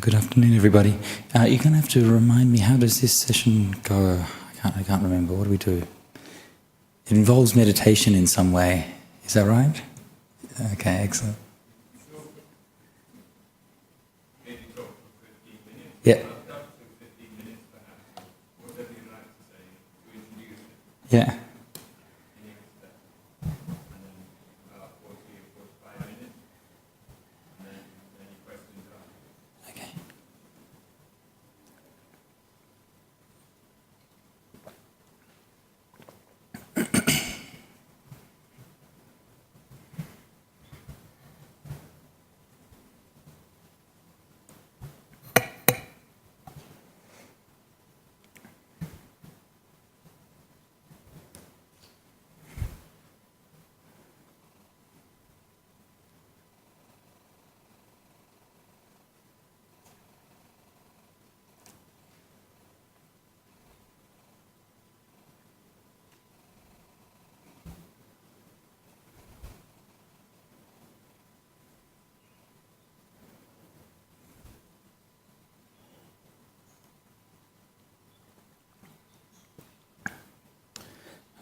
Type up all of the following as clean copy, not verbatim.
Good afternoon, everybody. You're going to have to remind me, how does this session go? I can't remember. What do we do? It involves meditation in some way. Is that right? Okay, excellent. Yeah. Yeah. Okay.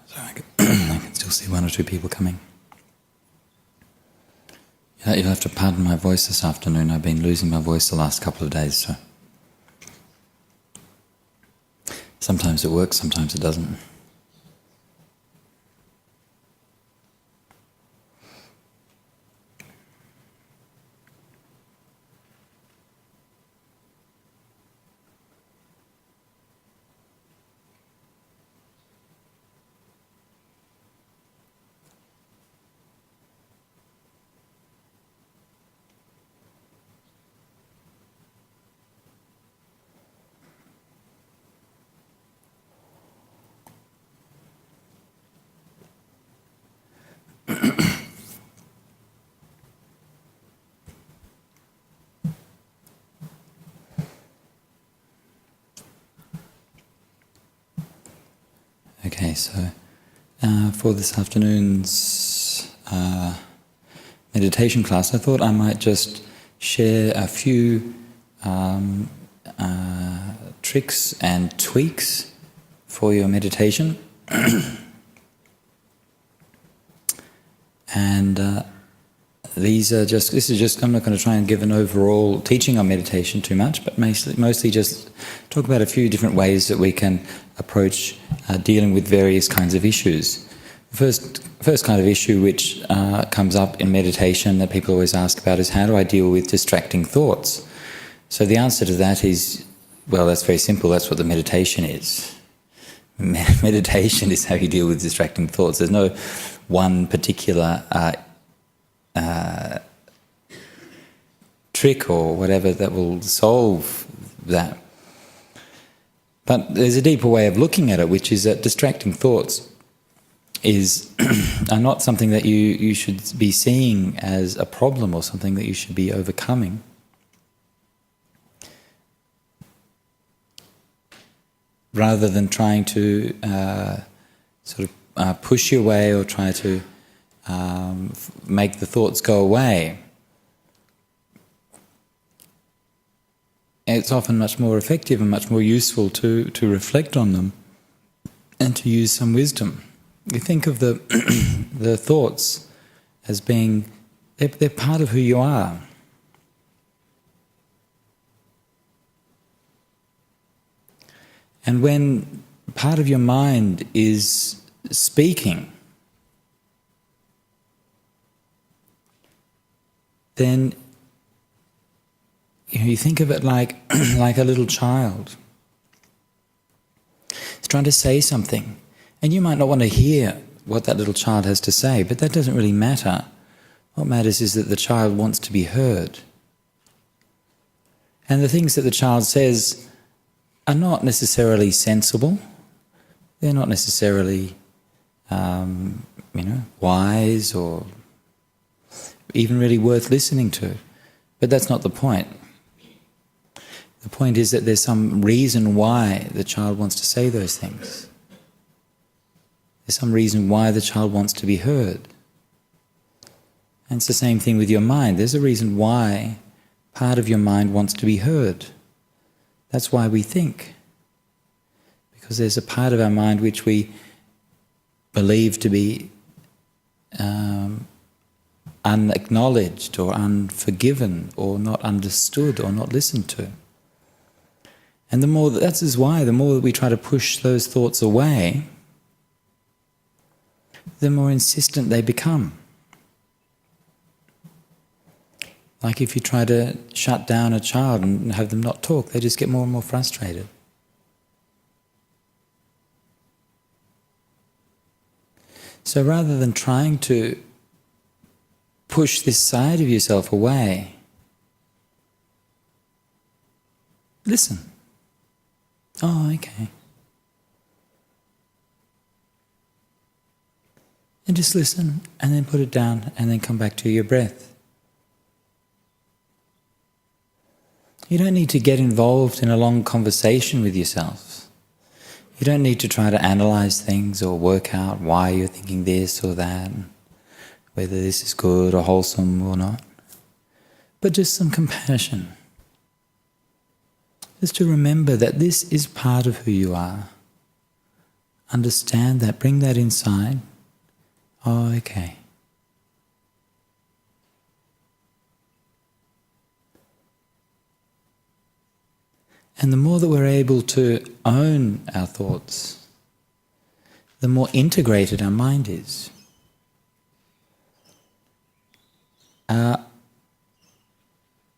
So I can still see one or two people coming. You'll have to pardon my voice this afternoon. I've been losing my voice the last couple of days, so sometimes it works, sometimes it doesn't. Okay, so for this afternoon's meditation class, I thought I might just share a few tricks and tweaks for your meditation. And this is just, I'm not going to try and give an overall teaching on meditation too much, but mostly just talk about a few different ways that we can approach dealing with various kinds of issues. The first kind of issue which comes up in meditation that people always ask about is, how do I deal with distracting thoughts? So the answer to that is, well, that's very simple. That's what the meditation is. Meditation is how you deal with distracting thoughts. There's no one particular trick or whatever that will solve that. But there's a deeper way of looking at it, which is that distracting thoughts are not something that you should be seeing as a problem or something that you should be overcoming. Rather than trying to push your way or try to make the thoughts go away, it's often much more effective and much more useful to reflect on them and to use some wisdom. You think of the the thoughts as being, they're part of who you are. And when part of your mind is speaking, then you think of it like a little child. It's trying to say something, and you might not want to hear what that little child has to say, but that doesn't really matter. What matters is that the child wants to be heard. And the things that the child says are not necessarily sensible. They're not necessarily, wise or even really worth listening to. But that's not the point. The point is that there's some reason why the child wants to say those things. There's some reason why the child wants to be heard. And it's the same thing with your mind. There's a reason why part of your mind wants to be heard. That's why we think. Because there's a part of our mind which we believe to be unacknowledged or unforgiven or not understood or not listened to. And the more that we try to push those thoughts away, the more insistent they become. Like if you try to shut down a child and have them not talk, they just get more and more frustrated. So rather than trying to push this side of yourself away, listen. Oh, okay. And just listen, and then put it down, and then come back to your breath. You don't need to get involved in a long conversation with yourself. You don't need to try to analyze things or work out why you're thinking this or that, whether this is good or wholesome or not. But just some compassion. Just to remember that this is part of who you are. Understand that, bring that inside. Oh, okay. And the more that we're able to own our thoughts, the more integrated our mind is.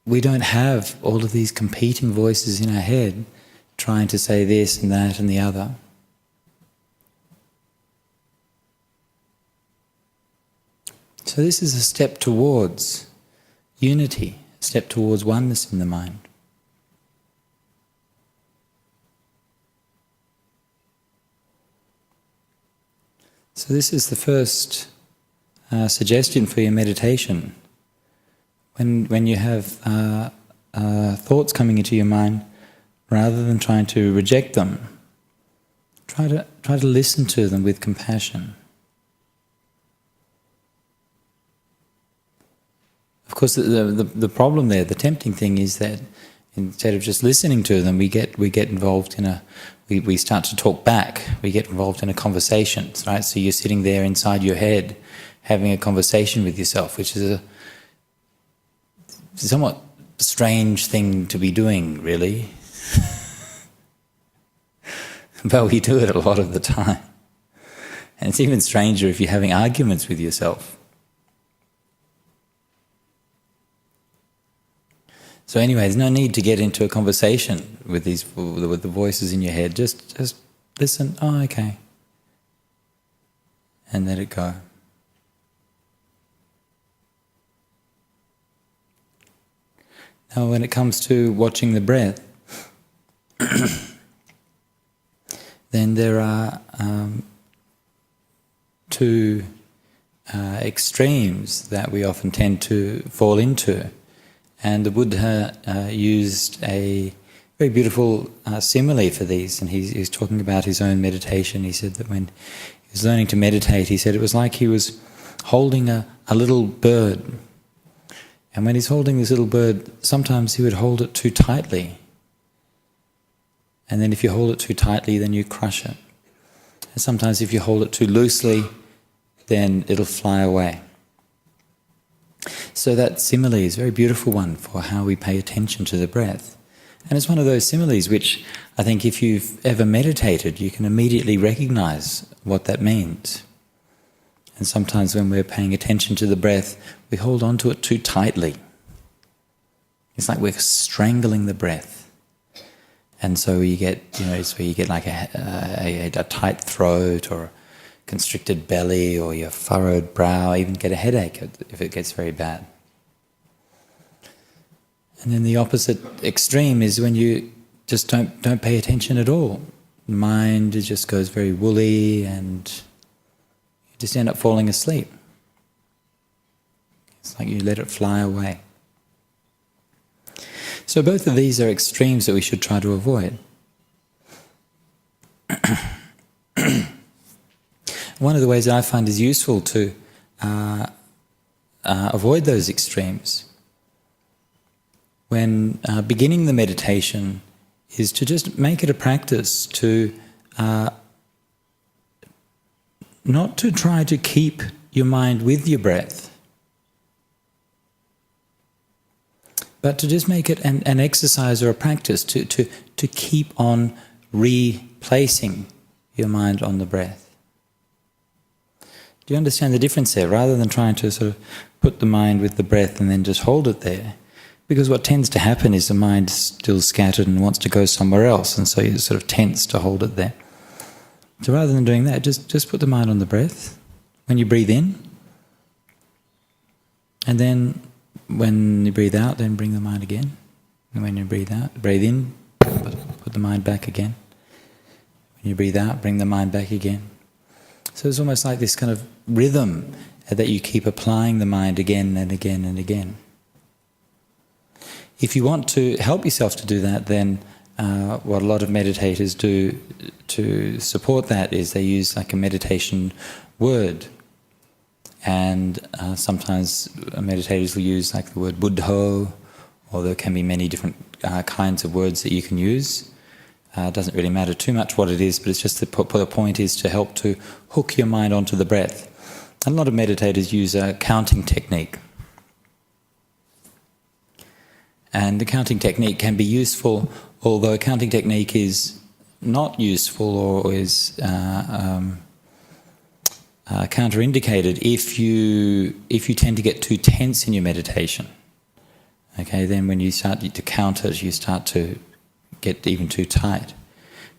We don't have all of these competing voices in our head trying to say this and that and the other. So this is a step towards unity, a step towards oneness in the mind. So this is the first suggestion for your meditation. When you have thoughts coming into your mind, rather than trying to reject them, try to listen to them with compassion. Of course, the problem there, the tempting thing, is that instead of just listening to them, we get involved in we start to talk back. We get involved in a conversation, right? So you're sitting there inside your head, having a conversation with yourself, which is a somewhat strange thing to be doing, really. But we do it a lot of the time. And it's even stranger if you're having arguments with yourself. So anyway, there's no need to get into a conversation with the voices in your head. Just listen. Oh, okay. And let it go. Now, when it comes to watching the breath, then there are two extremes that we often tend to fall into. And the Buddha used a very beautiful simile for these, and he's talking about his own meditation. He said that when he was learning to meditate, he said it was like he was holding a little bird. And when he's holding this little bird, sometimes he would hold it too tightly. And then if you hold it too tightly, then you crush it. And sometimes if you hold it too loosely, then it'll fly away. So that simile is a very beautiful one for how we pay attention to the breath. And it's one of those similes which I think if you've ever meditated, you can immediately recognize what that means. And sometimes when we're paying attention to the breath, we hold on to it too tightly. It's like we're strangling the breath. And so you get, like a tight throat or a constricted belly or your furrowed brow, even get a headache if it gets very bad. And then the opposite extreme is when you just don't pay attention at all. The mind just goes very woolly and you just end up falling asleep. It's like you let it fly away. So both of these are extremes that we should try to avoid. One of the ways that I find is useful to avoid those extremes, when beginning the meditation is to just make it a practice to not to try to keep your mind with your breath, but to just make it an exercise or a practice to keep on replacing your mind on the breath. Do you understand the difference there? Rather than trying to sort of put the mind with the breath and then just hold it there, because what tends to happen is the mind's still scattered and wants to go somewhere else, and so you sort of tense to hold it there. So rather than doing that, just put the mind on the breath when you breathe in, and then when you breathe out, then bring the mind again. And when you breathe in, put the mind back again. When you breathe out, bring the mind back again. So it's almost like this kind of rhythm that you keep applying the mind again and again and again. If you want to help yourself to do that, then what a lot of meditators do to support that is they use like a meditation word. And sometimes meditators will use like the word Buddho, or there can be many different kinds of words that you can use. It doesn't really matter too much what it is, but it's just the point is to help to hook your mind onto the breath. And a lot of meditators use a counting technique. And the counting technique can be useful, although a counting technique is not useful or is counterindicated if you tend to get too tense in your meditation. Okay, then when you start to count it, you start to get even too tight.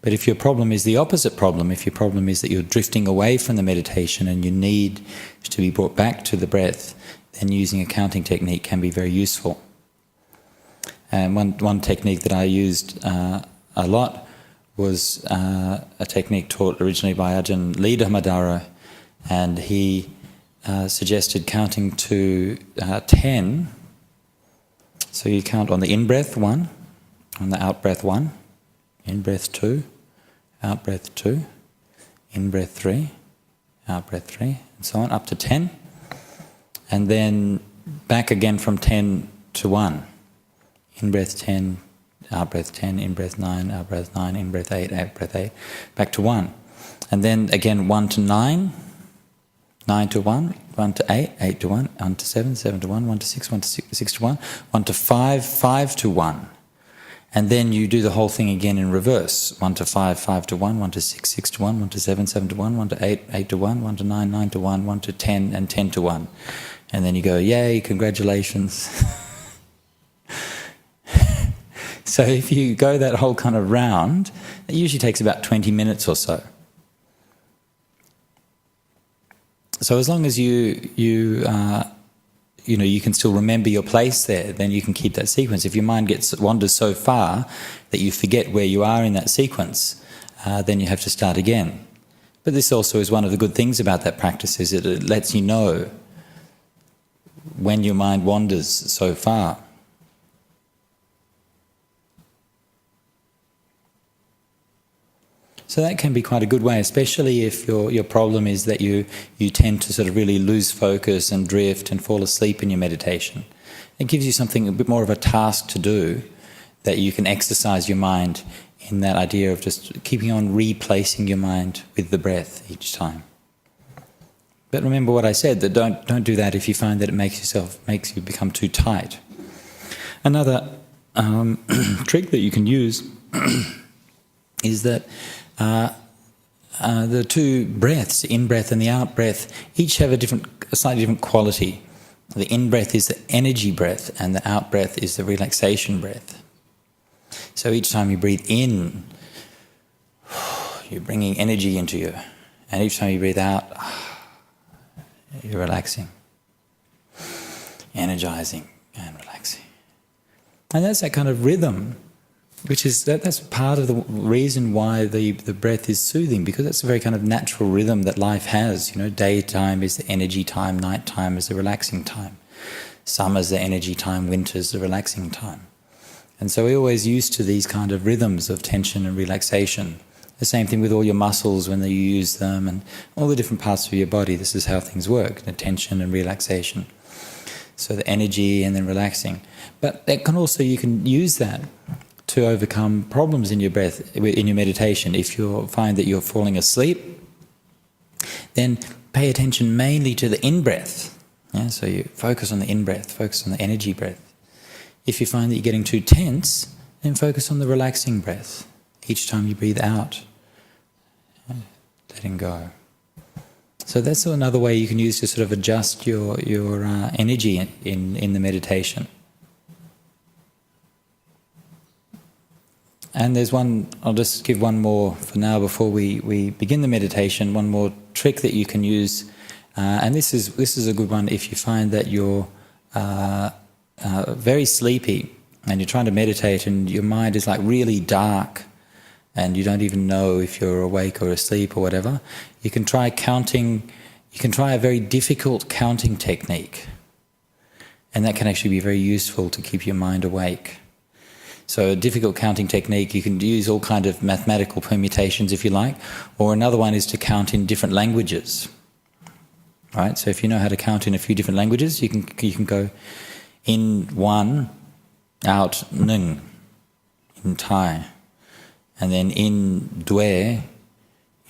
But if your problem is the opposite problem, if your problem is that you're drifting away from the meditation and you need to be brought back to the breath, then using a counting technique can be very useful. And one technique that I used a lot was a technique taught originally by Ajahn Sujato, and he suggested counting to 10. So you count on the in-breath 1, on the out-breath 1, in-breath 2, out-breath 2, in-breath 3, out-breath 3, and so on, up to 10. And then back again from 10 to 1. In-breath 10, out-breath 10, in-breath 9, out-breath 9, in-breath 8, out-breath 8, back to 1. And then again 1 to 9, 9 to 1, 1 to 8, 8 to 1, 1 to 7, 7 to 1, 1 to 6, 1 to 6, 6 to 1, 1 to 5, 5 to 1. And then you do the whole thing again in reverse. 1 to 5, 5 to 1, 1 to 6, 6 to 1, 1 to 7, 7 to 1, 1 to 8, 8 to 1, 1 to 9, 9 to 1, 1 to 10, and 10 to 1. And then you go, yay, congratulations. So if you go that whole kind of round, it usually takes about 20 minutes or so. So as long as you can still remember your place there, then you can keep that sequence. If your mind wanders so far that you forget where you are in that sequence, then you have to start again. But this also is one of the good things about that practice, is that it lets you know when your mind wanders so far. So that can be quite a good way, especially if your problem is that you tend to sort of really lose focus and drift and fall asleep in your meditation. It gives you something, a bit more of a task to do, that you can exercise your mind in that idea of just keeping on replacing your mind with the breath each time. But remember what I said, that don't do that if you find that it makes you become too tight. Another trick that you can use is that the two breaths, the in-breath and the out-breath, each have a slightly different quality. The in-breath is the energy breath and the out-breath is the relaxation breath. So each time you breathe in, you're bringing energy into you. And each time you breathe out, you're relaxing, energizing and relaxing. And that's that kind of rhythm, which is that's part of the reason why the breath is soothing, because that's a very kind of natural rhythm that life has. Daytime is the energy time, nighttime is the relaxing time. Summer's the energy time, winter's the relaxing time. And so we're always used to these kind of rhythms of tension and relaxation. The same thing with all your muscles when you use them, and all the different parts of your body. This is how things work, the tension and relaxation. So the energy and then relaxing. But that can also, you can use that to overcome problems in your breath, in your meditation. If you find that you're falling asleep, then pay attention mainly to the in-breath. Yeah? So you focus on the in-breath, focus on the energy breath. If you find that you're getting too tense, then focus on the relaxing breath. Each time you breathe out, letting go. So that's another way you can use to sort of adjust your energy in the meditation. And there's one, I'll just give one more for now before we begin the meditation, one more trick that you can use. And this is a good one if you find that you're very sleepy and you're trying to meditate and your mind is like really dark and you don't even know if you're awake or asleep or whatever. You can try counting, you can try a very difficult counting technique. And that can actually be very useful to keep your mind awake. So a difficult counting technique, you can use all kind of mathematical permutations if you like, or another one is to count in different languages. Right? So if you know how to count in a few different languages, you can go in one, out nung in Thai, and then in dwe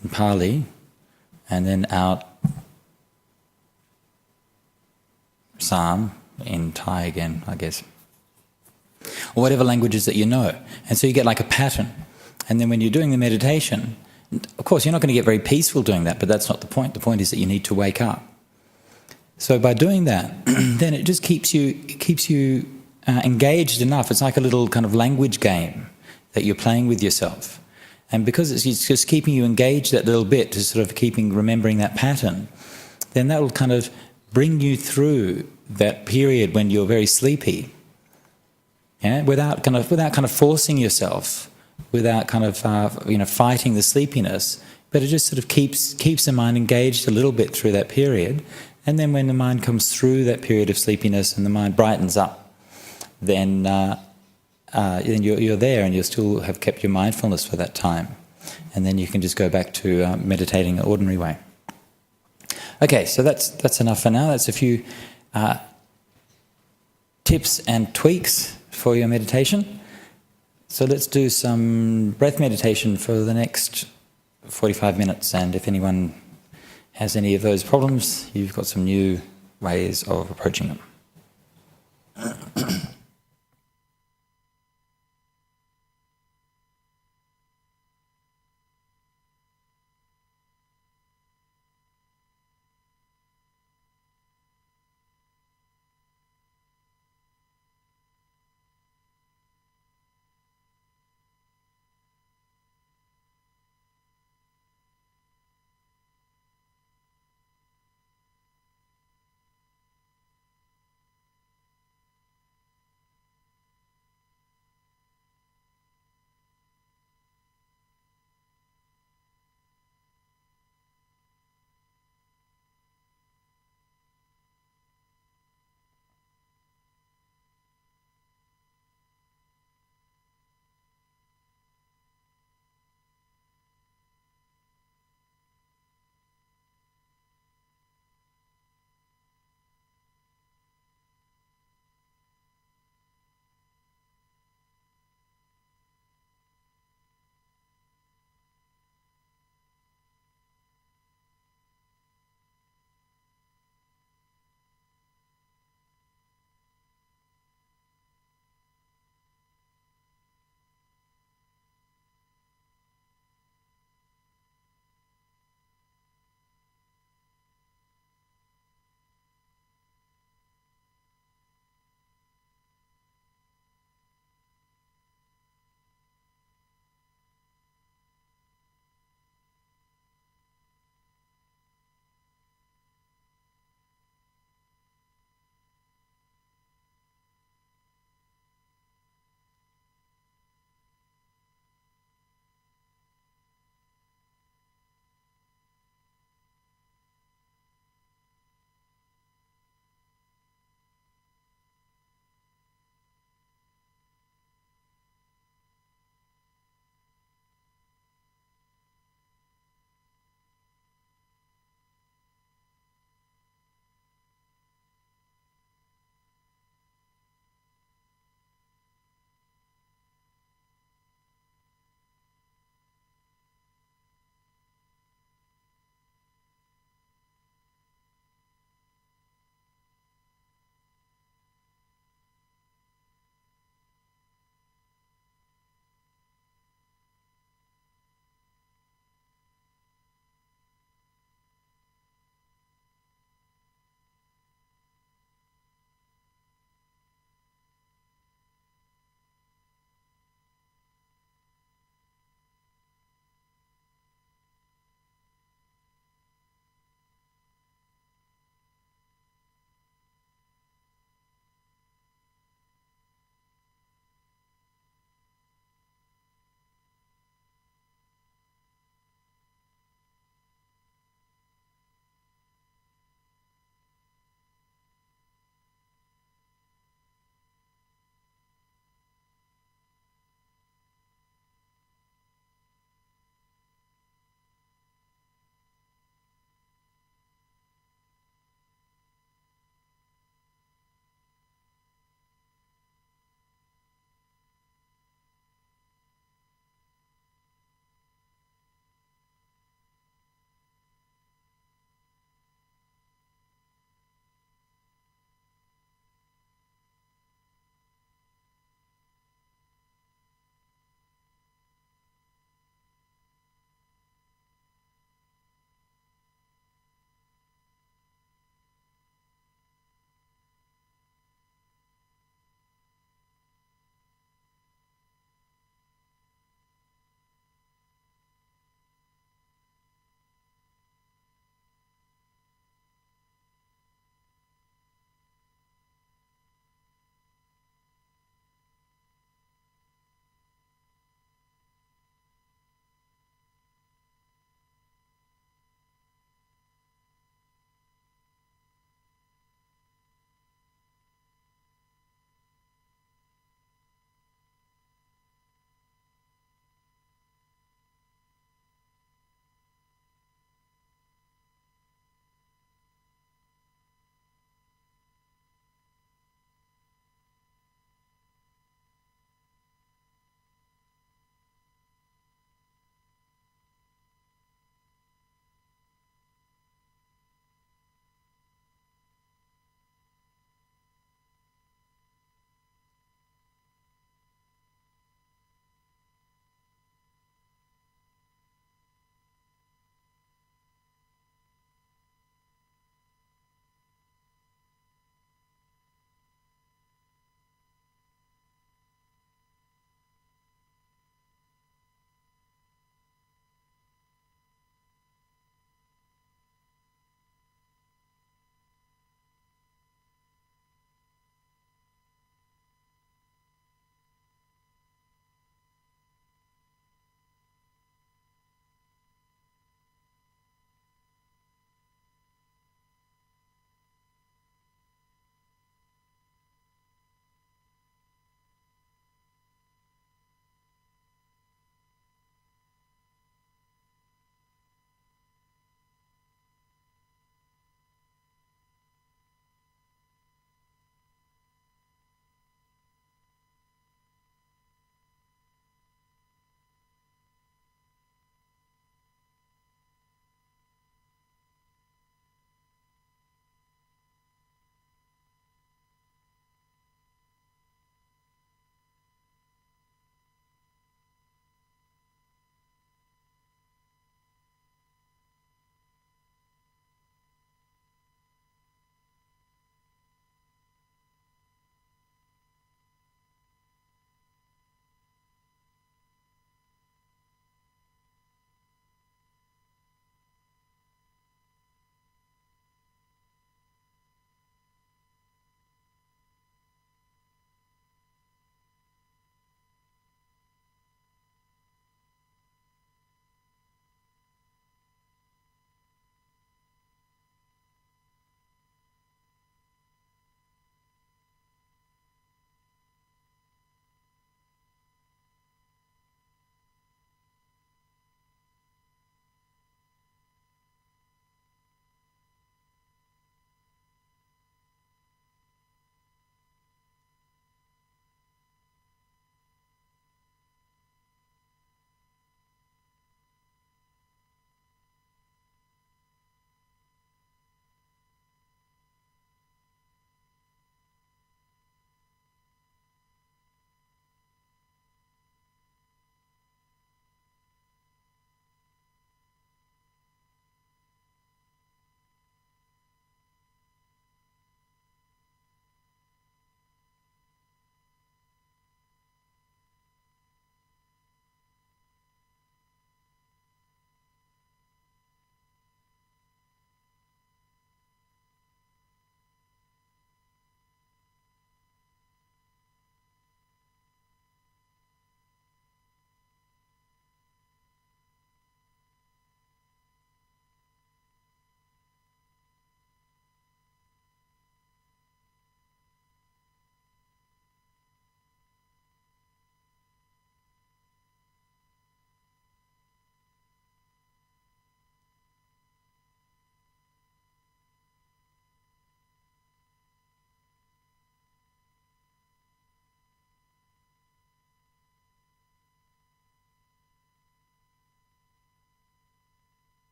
in Pali, and then out sam in Thai again, I guess. Or whatever languages that you know. And so you get like a pattern. And then when you're doing the meditation, of course you're not going to get very peaceful doing that, but that's not the point. The point is that you need to wake up. So by doing that, then it just keeps you engaged enough. It's like a little kind of language game that you're playing with yourself. And because it's just keeping you engaged that little bit to sort of remembering that pattern, then that will kind of bring you through that period when you're very sleepy. Yeah, without kind of forcing yourself, without kind of fighting the sleepiness, but it just sort of keeps the mind engaged a little bit through that period, and then when the mind comes through that period of sleepiness and the mind brightens up, then you're there and you'll still have kept your mindfulness for that time, and then you can just go back to meditating the ordinary way. Okay, so that's enough for now. That's a few tips and tweaks for your meditation. So let's do some breath meditation for the next 45 minutes, and if anyone has any of those problems, you've got some new ways of approaching them.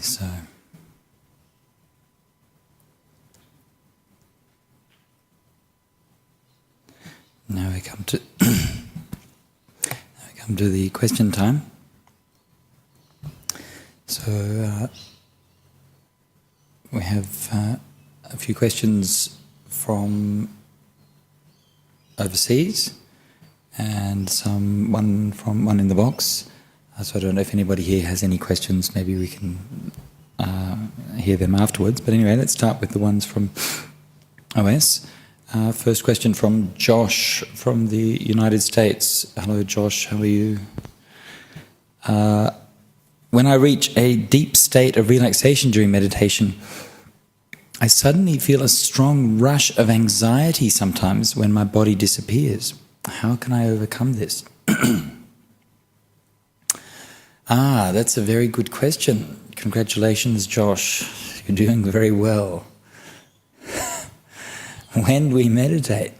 so now we come to the question time. So we have a few questions from overseas and one in the box. So I don't know if anybody here has any questions. Maybe we can hear them afterwards. But anyway, let's start with the ones from OS. First question from Josh from the United States. Hello, Josh. How are you? When I reach a deep state of relaxation during meditation, I suddenly feel a strong rush of anxiety sometimes when my body disappears. How can I overcome this? That's a very good question. Congratulations, Josh. You're doing very well. When we meditate,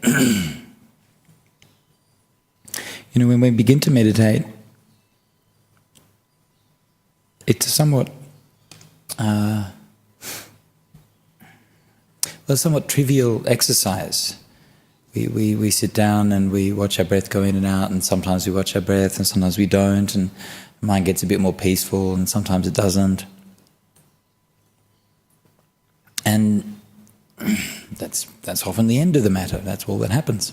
when we begin to meditate, it's a somewhat trivial exercise. We sit down and we watch our breath go in and out, and sometimes we watch our breath and sometimes we don't, and the mind gets a bit more peaceful and sometimes it doesn't. And that's often the end of the matter. That's all that happens.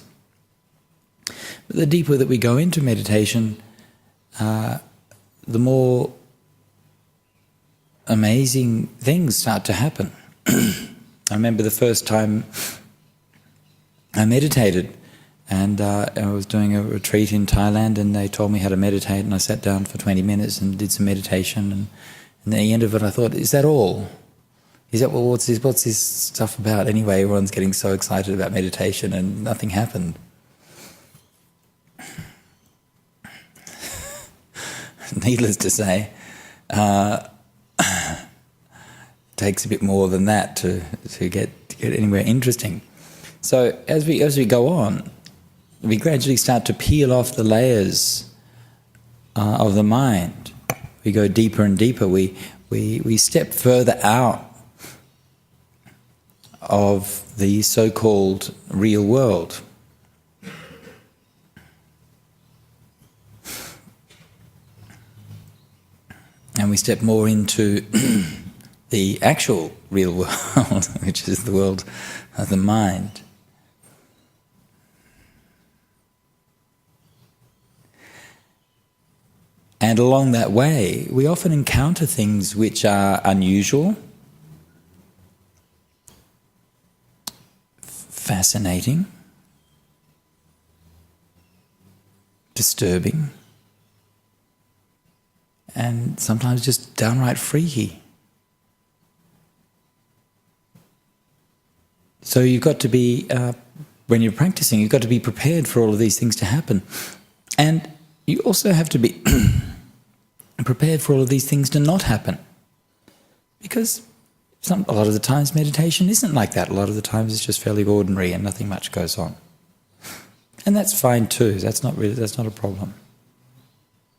But the deeper that we go into meditation, the more amazing things start to happen. I remember the first time I meditated, and I was doing a retreat in Thailand, and they told me how to meditate, and I sat down for 20 minutes and did some meditation, and at the end of it I thought, is that all? Is that, well, what's this stuff about anyway? Everyone's getting so excited about meditation and nothing happened. Needless to say, it takes a bit more than that to get anywhere interesting. So as we go on, we gradually start to peel off the layers of the mind. We go deeper and deeper. We step further out of the so-called real world. And we step more into the actual real world, which is the world of the mind. And along that way, we often encounter things which are unusual, fascinating, disturbing, and sometimes just downright freaky. So you've got to be, when you're practicing, you've got to be prepared for all of these things to happen. And you also have to be prepared for all of these things to not happen. Because a lot of the times meditation isn't like that. A lot of the times it's just fairly ordinary and nothing much goes on. And that's fine too. That's not a problem.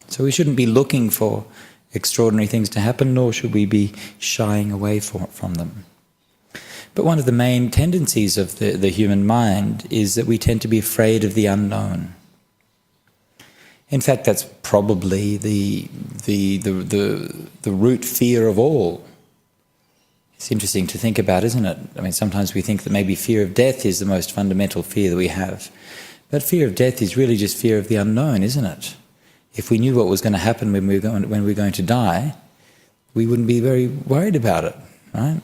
So we shouldn't be looking for extraordinary things to happen, nor should we be shying away from them. But one of the main tendencies of the human mind is that we tend to be afraid of the unknown. In fact, that's probably the root fear of all. It's interesting to think about, isn't it? I mean, sometimes we think that maybe fear of death is the most fundamental fear that we have. But fear of death is really just fear of the unknown, isn't it? If we knew what was going to happen when we were going to die, we wouldn't be very worried about it, right?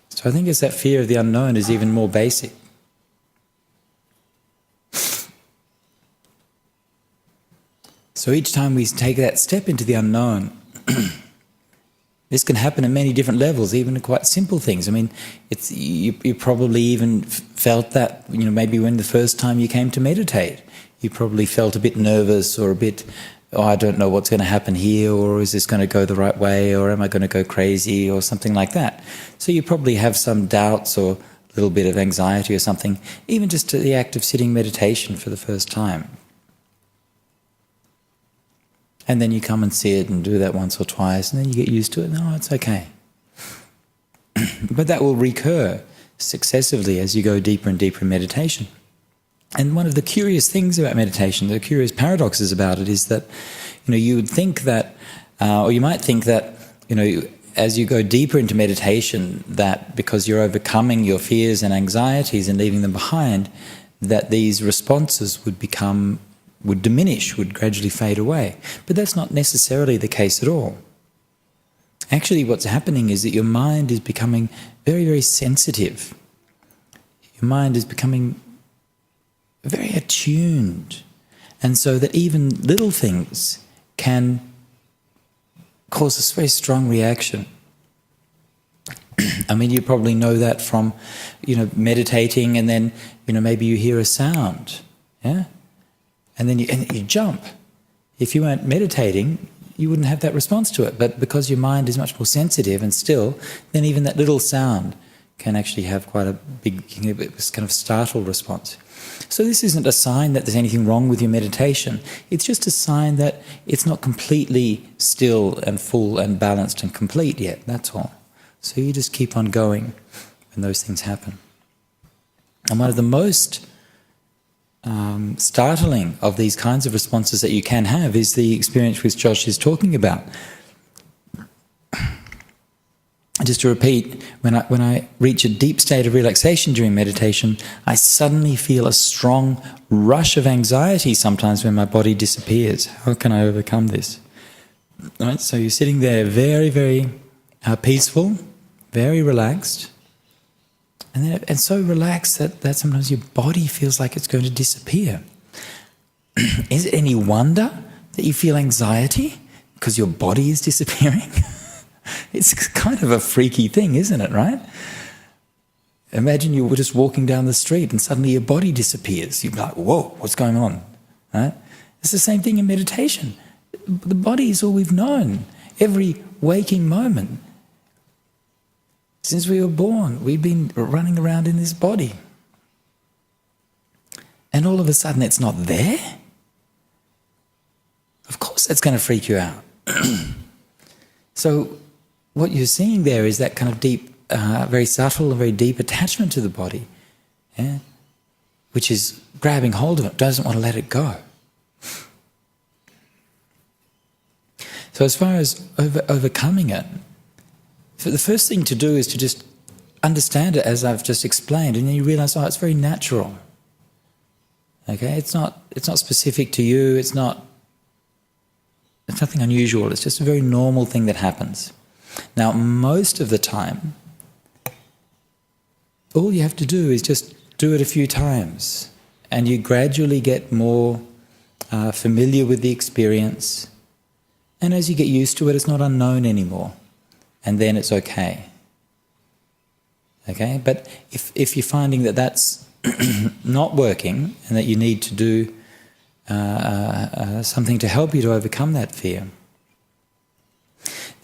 So I think it's that fear of the unknown is even more basic. So each time we take that step into the unknown, this can happen at many different levels, even quite simple things. I mean, you probably even felt that, maybe when the first time you came to meditate, you probably felt a bit nervous or a bit, I don't know what's going to happen here, or is this going to go the right way, or am I going to go crazy, or something like that. So you probably have some doubts or a little bit of anxiety or something, even just to the act of sitting meditation for the first time. And then you come and sit and do that once or twice, and then you get used to it. No, it's okay. But that will recur successively as you go deeper and deeper in meditation. And one of the curious things about meditation, the curious paradoxes about it, is that, you would think that, or you might think that, as you go deeper into meditation, that because you're overcoming your fears and anxieties and leaving them behind, that these responses would diminish, would gradually fade away. But that's not necessarily the case at all. Actually, what's happening is that your mind is becoming very, very sensitive. Your mind is becoming very attuned. And so that even little things can cause a very strong reaction. I mean, you probably know that from, meditating, and then, maybe you hear a sound, yeah? And then you jump. If you weren't meditating, you wouldn't have that response to it. But because your mind is much more sensitive and still, then even that little sound can actually have quite a big, this kind of startled response. So this isn't a sign that there's anything wrong with your meditation. It's just a sign that it's not completely still and full and balanced and complete yet, that's all. So you just keep on going when those things happen. And one of the most startling of these kinds of responses that you can have is the experience which Josh is talking about. Just to repeat, when I reach a deep state of relaxation during meditation, I suddenly feel a strong rush of anxiety sometimes when my body disappears. How can I overcome this? Right, so you're sitting there very, very peaceful, very relaxed, and so relaxed that sometimes your body feels like it's going to disappear. Is it any wonder that you feel anxiety because your body is disappearing? It's kind of a freaky thing, isn't it, right? Imagine you were just walking down the street and suddenly your body disappears. You'd be like, whoa, what's going on? Right? It's the same thing in meditation. The body is all we've known. Every waking moment. Since we were born, we've been running around in this body. And all of a sudden it's not there? Of course that's going to freak you out. So what you're seeing there is that kind of deep, very subtle and very deep attachment to the body, yeah? Which is grabbing hold of it, doesn't want to let it go. So as far as overcoming it, so the first thing to do is to just understand it as I've just explained, and then you realise, it's very natural. Okay, it's not specific to you. It's nothing unusual. It's just a very normal thing that happens. Now, most of the time, all you have to do is just do it a few times, and you gradually get more familiar with the experience. And as you get used to it, it's not unknown anymore. And then it's okay. Okay? But if you're finding that that's not working and that you need to do something to help you to overcome that fear,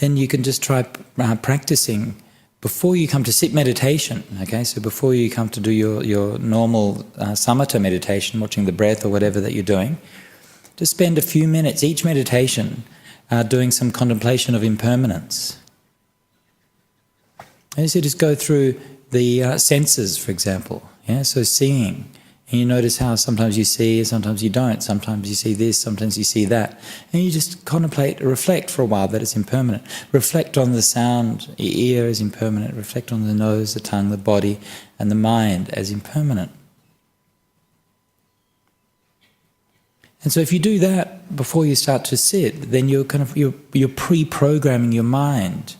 then you can just try practicing before you come to sit meditation. Okay? So before you come to do your normal samatha meditation, watching the breath or whatever that you're doing, just spend a few minutes each meditation doing some contemplation of impermanence. And so just go through the senses, for example. Yeah, so seeing, and you notice how sometimes you see, sometimes you don't. Sometimes you see this, sometimes you see that, and you just contemplate, reflect for a while that it's impermanent. Reflect on the sound. Your ear is impermanent. Reflect on the nose, the tongue, the body, and the mind as impermanent. And so if you do that before you start to sit, then you're pre-programming your mind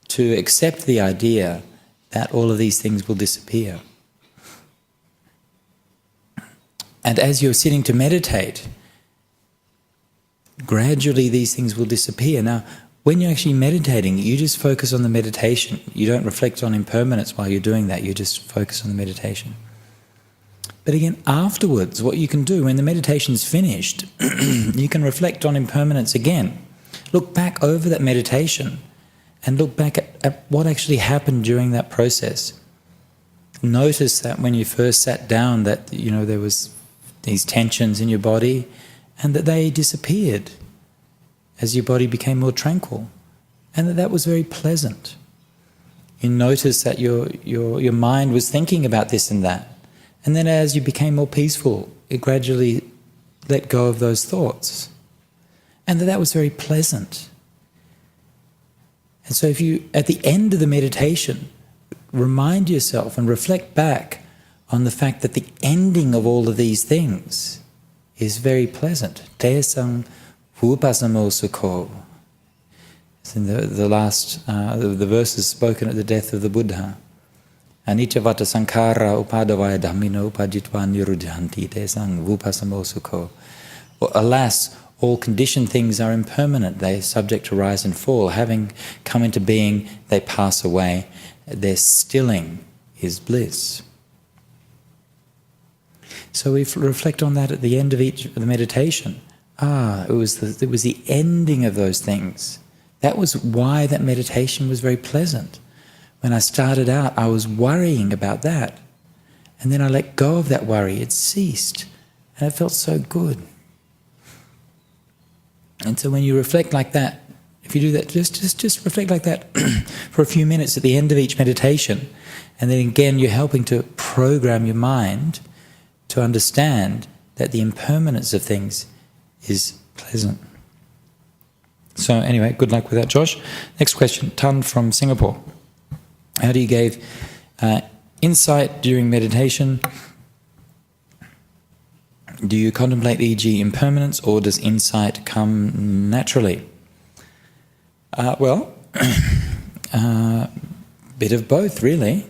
to accept the idea that all of these things will disappear. And as you're sitting to meditate, gradually these things will disappear. Now, when you're actually meditating, you just focus on the meditation. You don't reflect on impermanence while you're doing that. You just focus on the meditation. But again, afterwards, what you can do when the meditation's finished, you can reflect on impermanence again. Look back over that meditation and look back at what actually happened during that process. Notice that when you first sat down that, there was these tensions in your body and that they disappeared. as your body became more tranquil, and that was very pleasant. You noticed that your mind was thinking about this and that, and then as you became more peaceful, it gradually let go of those thoughts, and that was very pleasant. And so if you, at the end of the meditation, remind yourself and reflect back on the fact that the ending of all of these things is very pleasant. Tesang vupasamo sukho. It's in the last, the verses spoken at the death of the Buddha. Anicca sankhara upadavaya dhammino upaditva niruddhanti tesang vupasamo sukho. Alas, all conditioned things are impermanent. They are subject to rise and fall. Having come into being, they pass away. Their stilling is bliss. So we reflect on that at the end of each of the meditation. It was the ending of those things. That was why that meditation was very pleasant. When I started out, I was worrying about that. And then I let go of that worry. It ceased. And it felt so good. And so when you reflect like that, if you do that, just reflect like that for a few minutes at the end of each meditation, and then again you're helping to program your mind to understand that the impermanence of things is pleasant. So anyway, good luck with that, Josh. Next question, Tan from Singapore. How do you give insight during meditation? Do you contemplate, e.g., impermanence, or does insight come naturally? Bit of both, really.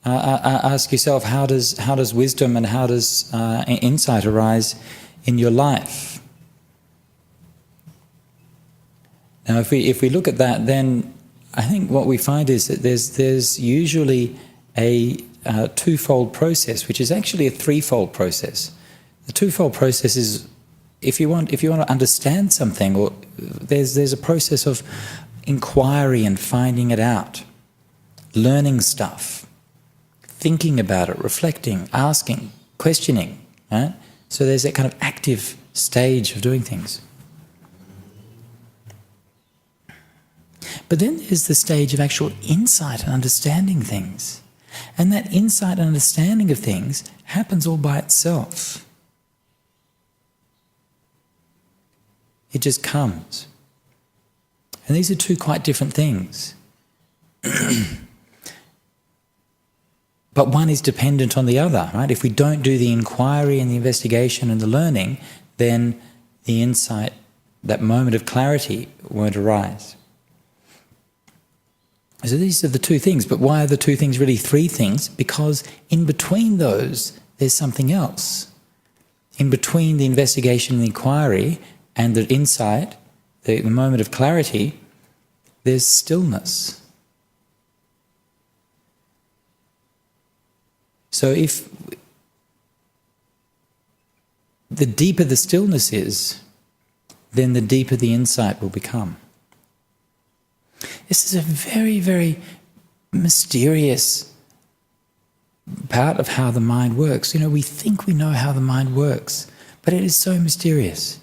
Ask yourself, how does wisdom and how does insight arise in your life? Now, if we look at that, then I think what we find is that there's usually a twofold process, which is actually a threefold process. The twofold process is, if you want to understand something, or there's a process of inquiry and finding it out, learning stuff, thinking about it, reflecting, asking, questioning. Right? So there's that kind of active stage of doing things. But then there's the stage of actual insight and understanding things. And that insight and understanding of things happens all by itself. It just comes. And these are two quite different things. But one is dependent on the other, right? If we don't do the inquiry and the investigation and the learning, then the insight, that moment of clarity, won't arise. So these are the two things. But why are the two things really three things? Because in between those, there's something else. In between the investigation and the inquiry and the insight, the moment of clarity, there's stillness. So if the deeper the stillness is, then the deeper the insight will become. This is a very, very mysterious part of how the mind works. You know, we think we know how the mind works, but it is so mysterious.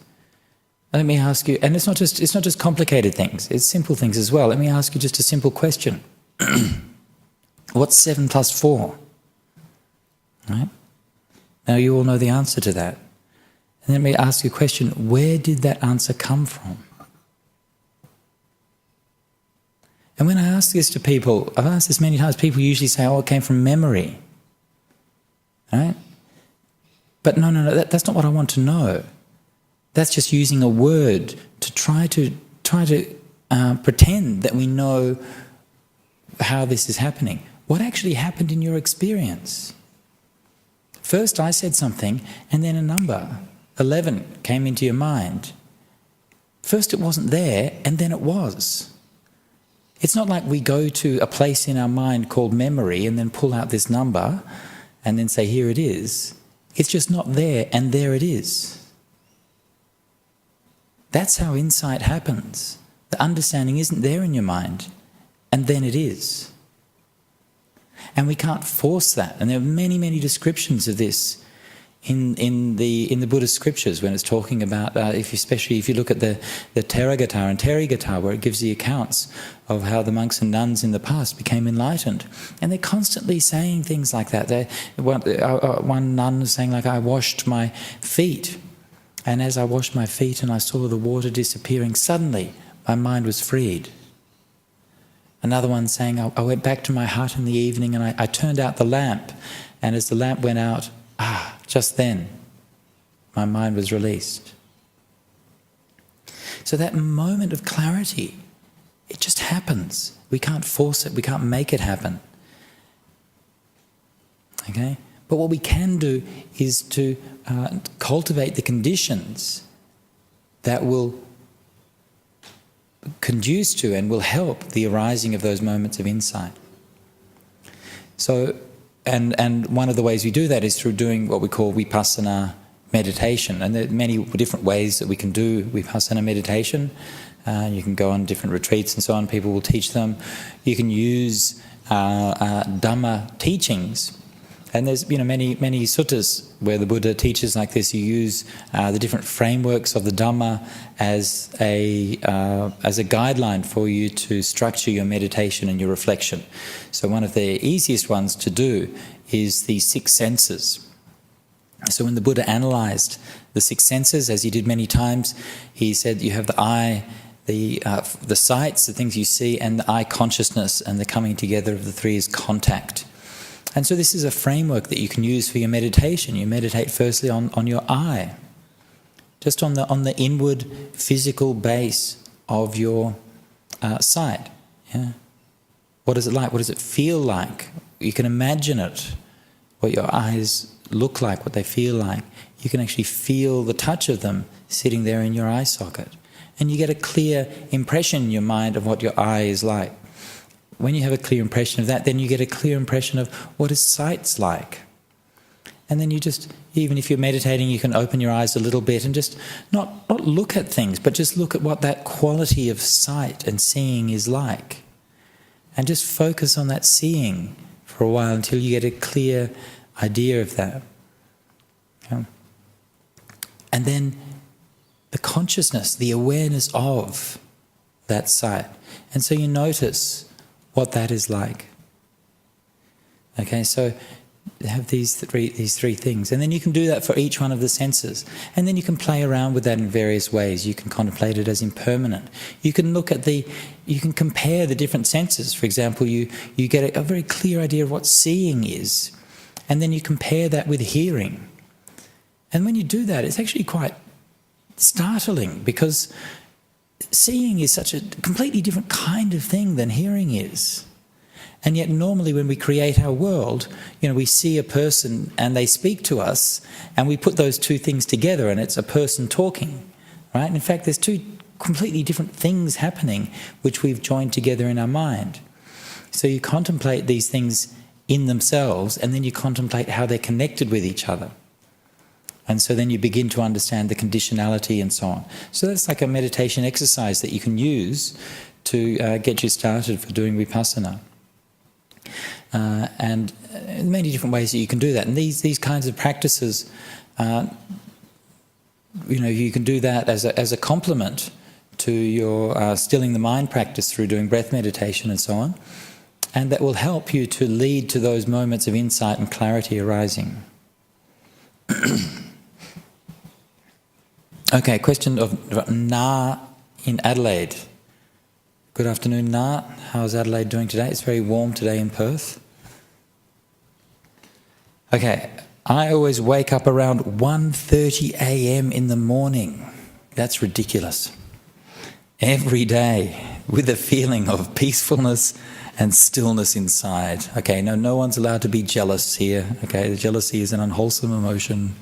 Let me ask you, and it's not just complicated things, it's simple things as well. Let me ask you just a simple question. What's 7 plus 4? Right? Now you all know the answer to that. And let me ask you a question, where did that answer come from? And when I ask this to people, I've asked this many times, people usually say, it came from memory. Right? But no, that's not what I want to know. That's just using a word to try to pretend that we know how this is happening. What actually happened in your experience? First I said something, and then a number, 11, came into your mind. First it wasn't there, and then it was. It's not like we go to a place in our mind called memory and then pull out this number and then say, here it is. It's just not there, and there it is. That's how insight happens. The understanding isn't there in your mind, and then it is. And we can't force that. And there are many, many descriptions of this in the Buddhist scriptures when it's talking about, especially if you look at the Theragatha and Therigatha, where it gives the accounts of how the monks and nuns in the past became enlightened. And they're constantly saying things like that. One nun was saying, like, I washed my feet, and as I washed my feet and I saw the water disappearing, suddenly my mind was freed. Another one saying, I went back to my hut in the evening and I turned out the lamp, and as the lamp went out, just then my mind was released. So that moment of clarity, it just happens. We can't force it, we can't make it happen. Okay? But what we can do is to cultivate the conditions that will conduce to and will help the arising of those moments of insight. So, and one of the ways we do that is through doing what we call vipassana meditation. And there are many different ways that we can do vipassana meditation. You can go on different retreats and so on. People will teach them. You can use Dhamma teachings. And there's many suttas where the Buddha teaches like this. You use the different frameworks of the Dhamma as a guideline for you to structure your meditation and your reflection. So one of the easiest ones to do is the 6 senses. So when the Buddha analysed the 6 senses, as he did many times, he said you have the eye, the sights, the things you see, and the eye consciousness, and the coming together of the 3 is contact. And so this is a framework that you can use for your meditation. You meditate firstly on your eye, just on the inward physical base of your sight. Yeah? What is it like? What does it feel like? You can imagine it, what your eyes look like, what they feel like. You can actually feel the touch of them sitting there in your eye socket. And you get a clear impression in your mind of what your eye is like. When you have a clear impression of that, then you get a clear impression of what is sight's like. And then you just, even if you're meditating, you can open your eyes a little bit and just not look at things, but just look at what that quality of sight and seeing is like. And just focus on that seeing for a while until you get a clear idea of that. Okay? And then the consciousness, the awareness of that sight. And so you notice what that is like. Okay, so have these three things, and then you can do that for each one of the senses, and then you can play around with that in various ways. You can contemplate it as impermanent. You can look at you can compare the different senses. For example, you get a very clear idea of what seeing is, and then you compare that with hearing. And when you do that, it's actually quite startling, because seeing is such a completely different kind of thing than hearing is. And yet normally when we create our world, we see a person and they speak to us, and we put those 2 things together and it's a person talking, right? And in fact, there's 2 completely different things happening which we've joined together in our mind. So you contemplate these things in themselves, and then you contemplate how they're connected with each other. And so then you begin to understand the conditionality and so on. So that's like a meditation exercise that you can use to get you started for doing vipassana. And many different ways that you can do that. And these kinds of practices, you can do that as a complement to your stilling the mind practice through doing breath meditation and so on. And that will help you to lead to those moments of insight and clarity arising. Okay, question of Na in Adelaide. Good afternoon, Na. How's Adelaide doing today? It's very warm today in Perth. Okay, I always wake up around 1:30 a.m. in the morning. That's ridiculous. Every day, with a feeling of peacefulness and stillness inside. Okay, no one's allowed to be jealous here. Okay, the jealousy is an unwholesome emotion.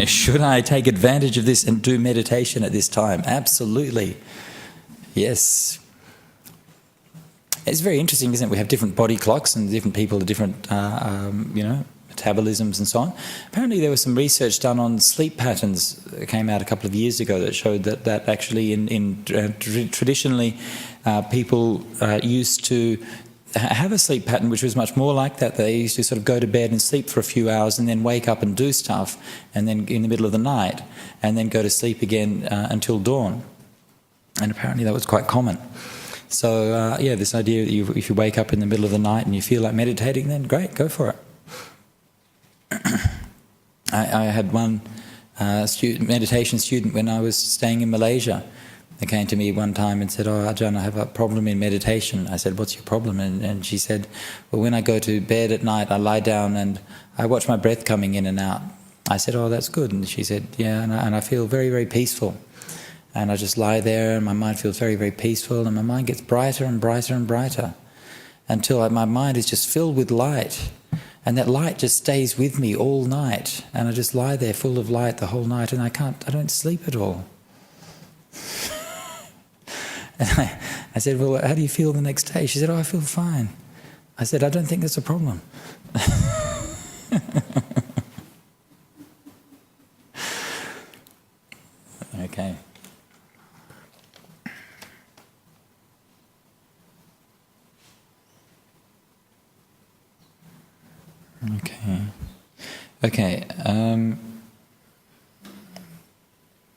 Should I take advantage of this and do meditation at this time? Absolutely. Yes. It's very interesting, isn't it? We have different body clocks and different people have different, metabolisms and so on. Apparently there was some research done on sleep patterns that came out a couple of years ago that showed that actually traditionally people used to have a sleep pattern which was much more like that. They used to sort of go to bed and sleep for a few hours and then wake up and do stuff, and then in the middle of the night, and then go to sleep again until dawn. And apparently that was quite common. So this idea that if you wake up in the middle of the night and you feel like meditating, then great, go for it. I had one meditation student when I was staying in Malaysia. They came to me one time and said, "Oh, Ajahn, I have a problem in meditation." I said, "What's your problem?" And she said, "Well, when I go to bed at night, I lie down and I watch my breath coming in and out." I said, "Oh, that's good." And she said, "Yeah, and I feel very, very peaceful. And I just lie there and my mind feels very, very peaceful, and my mind gets brighter and brighter and brighter until my mind is just filled with light. And that light just stays with me all night. And I just lie there full of light the whole night, and I don't sleep at all." And I said, "Well, how do you feel the next day?" She said, "Oh, I feel fine." I said, "I don't think that's a problem." Okay. Okay.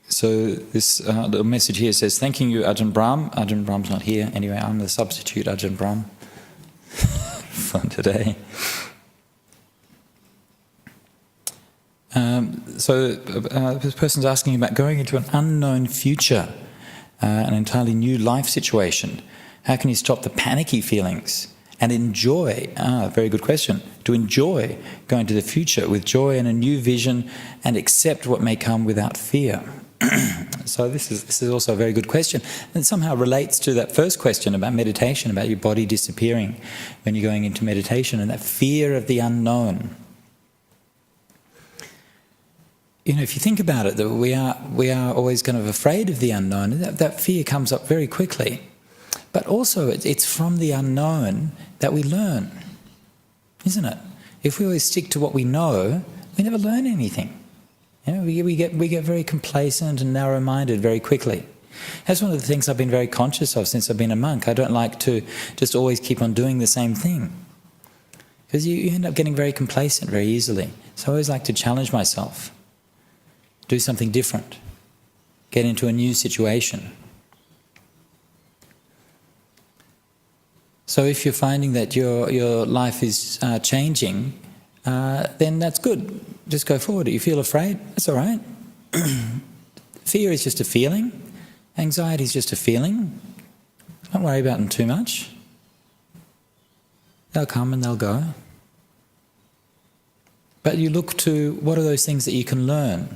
So this the message here says, "Thanking you, Ajahn Brahm." Ajahn Brahm's not here. Anyway, I'm the substitute Ajahn Brahm for today. This person's asking about going into an unknown future, an entirely new life situation. How can you stop the panicky feelings and enjoy, very good question, to enjoy going to the future with joy and a new vision and accept what may come without fear? So this is also a very good question, and it somehow relates to that first question about meditation, about your body disappearing when you're going into meditation, and that fear of the unknown. You know, if you think about it, that we are always kind of afraid of the unknown, and that fear comes up very quickly. But also it's from the unknown that we learn, isn't it? If we always stick to what we know, we never learn anything. You know, we get very complacent and narrow-minded very quickly. That's one of the things I've been very conscious of since I've been a monk. I don't like to just always keep on doing the same thing, because you end up getting very complacent very easily. So I always like to challenge myself, do something different, get into a new situation. So if you're finding that your life is changing, then that's good. Just go forward. You feel afraid? That's all right. Fear is just a feeling. Anxiety is just a feeling. Don't worry about them too much. They'll come and they'll go. But you look to what are those things that you can learn.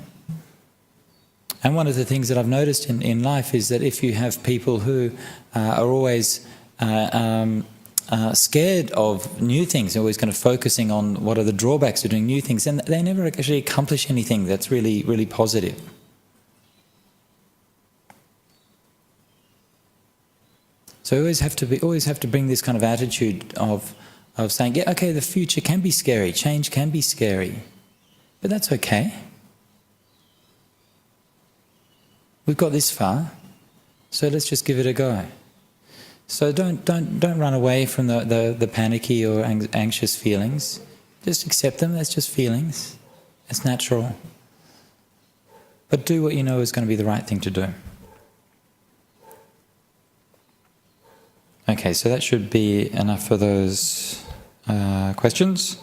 And one of the things that I've noticed in life is that if you have people who are always scared of new things, always kind of focusing on what are the drawbacks of doing new things, and they never actually accomplish anything that's really, really positive. So we always have to bring this kind of attitude of saying, yeah, okay, the future can be scary, change can be scary, but that's okay. We've got this far, so let's just give it a go. So don't run away from the panicky or anxious feelings. Just accept them. That's just feelings. It's natural. But do what you know is going to be the right thing to do. Okay, so that should be enough for those questions.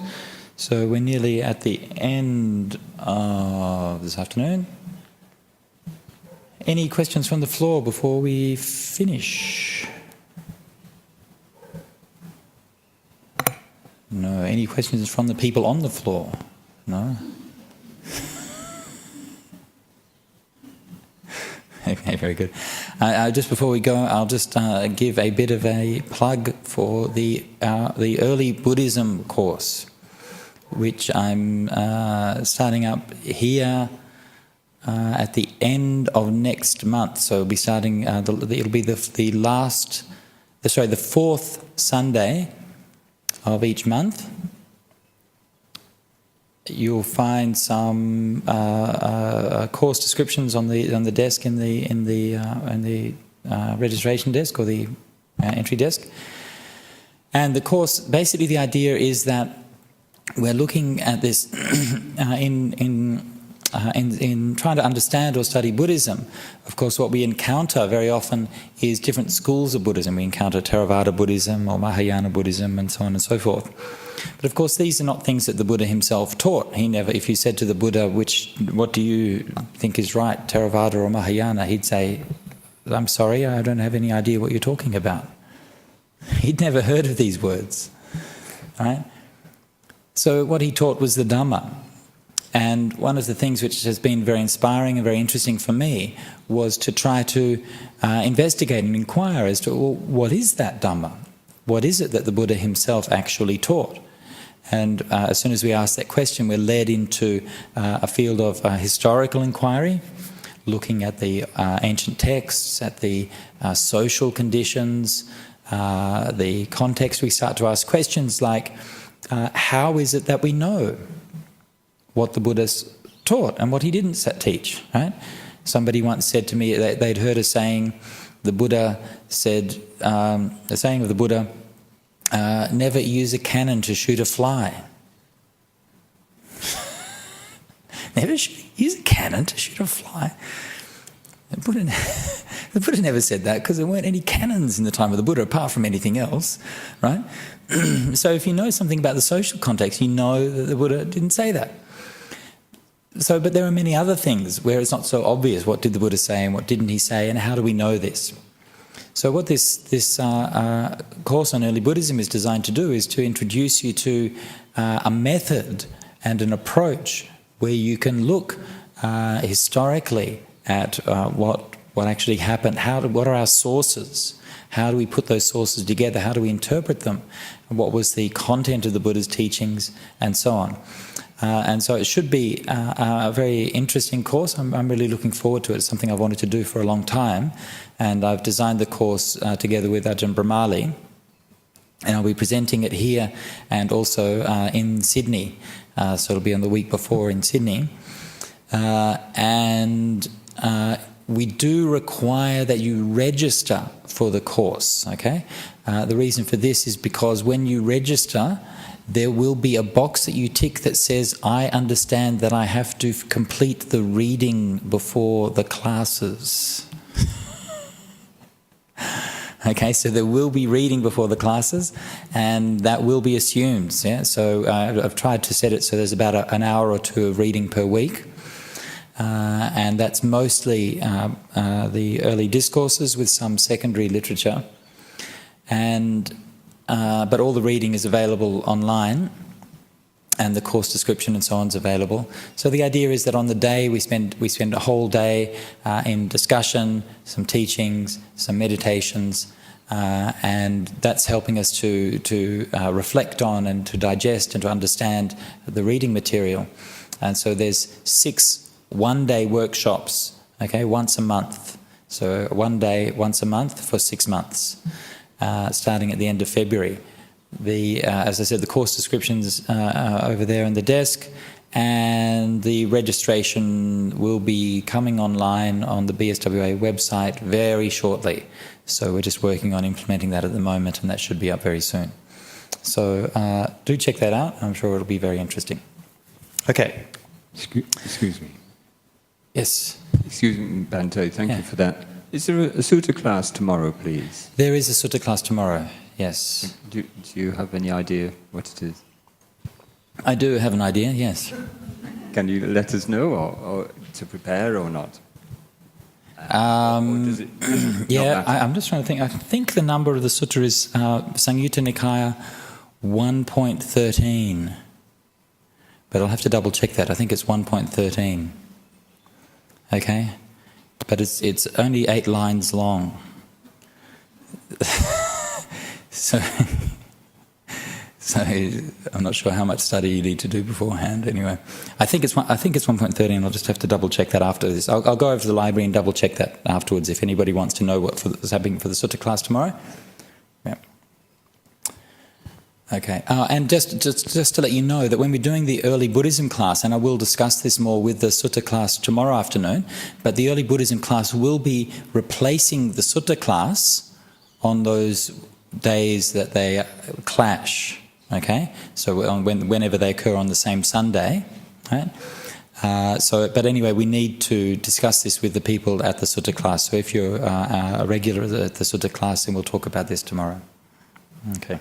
So we're nearly at the end of this afternoon. Any questions from the floor before we finish? No. Any questions from the people on the floor? No? Okay, very good. Just before we go, I'll just give a bit of a plug for the early Buddhism course, which I'm starting up here at the end of next month. So we'll be starting. It'll be the fourth Sunday of each month. You'll find some course descriptions on the desk in the registration desk or the entry desk. And the course, basically the idea is that we're looking at this in trying to understand or study Buddhism. Of course, what we encounter very often is different schools of Buddhism. We encounter Theravada Buddhism or Mahayana Buddhism and so on and so forth. But of course, these are not things that the Buddha himself taught. He never, if you said to the Buddha, what do you think is right, Theravada or Mahayana, he'd say, I'm sorry, I don't have any idea what you're talking about. He'd never heard of these words, right? So what he taught was the Dhamma. And one of the things which has been very inspiring and very interesting for me was to try to investigate and inquire as to, well, what is that Dhamma? What is it that the Buddha himself actually taught? And as soon as we ask that question, we're led into a field of historical inquiry, looking at the ancient texts, at the social conditions, the context. We start to ask questions like, how is it that we know what the Buddha taught and what he didn't teach, right? Somebody once said to me, they'd heard a saying, the Buddha said, the saying of the Buddha, never use a cannon to shoot a fly. Never use a cannon to shoot a fly. The Buddha never said that because there weren't any cannons in the time of the Buddha apart from anything else, right? So if you know something about the social context, you know that the Buddha didn't say that. So, but there are many other things where it's not so obvious what did the Buddha say and what didn't he say and how do we know this. So what this course on early Buddhism is designed to do is to introduce you to a method and an approach where you can look historically at what actually happened, what are our sources, how do we put those sources together, how do we interpret them, what was the content of the Buddha's teachings, and so on. And so it should be a very interesting course. I'm really looking forward to it. It's something I've wanted to do for a long time. And I've designed the course together with Ajahn Brahmali. And I'll be presenting it here and also in Sydney. So it'll be on the week before in Sydney. We do require that you register for the course, okay? The reason for this is because when you register, there will be a box that you tick that says, I understand that I have to complete the reading before the classes. Okay, so there will be reading before the classes, and that will be assumed. Yeah? So I've tried to set it so there's about an hour or two of reading per week. And that's mostly the early discourses with some secondary literature. But all the reading is available online, and the course description and so on is available. So the idea is that on the day we spend a whole day in discussion, some teachings, some meditations, and that's helping us to reflect on and to digest and to understand the reading material. And so there's 6 one-day workshops, okay, once a month. So one day, once a month for 6 months. Starting at the end of February. As I said, the course descriptions are over there on the desk, and the registration will be coming online on the BSWA website very shortly. So we're just working on implementing that at the moment, and that should be up very soon. So do check that out. I'm sure it'll be very interesting. Okay. Excuse me. Yes. Excuse me, Bante. Thank you for that. Is there a sutta class tomorrow, please? There is a sutta class tomorrow, yes. Do you have any idea what it is? I do have an idea, yes. Can you let us know, or to prepare or not? Or does it yeah, I'm just trying to think. I think the number of the sutta is Samyutta Nikaya 1.13. But I'll have to double check that. I think it's 1.13. Okay? But it's only 8 lines long. so I'm not sure how much study you need to do beforehand. Anyway, I think it's 1.13. I'll just have to double check that after this. I'll go over to the library and double check that afterwards if anybody wants to know what is happening for the sutta class tomorrow. Yeah. Okay, and just to let you know that when we're doing the early Buddhism class, and I will discuss this more with the sutta class tomorrow afternoon, but the early Buddhism class will be replacing the sutta class on those days that they clash. Okay, so whenever they occur on the same Sunday, right? But anyway, we need to discuss this with the people at the sutta class. So if you're a regular at the sutta class, then we'll talk about this tomorrow. Okay.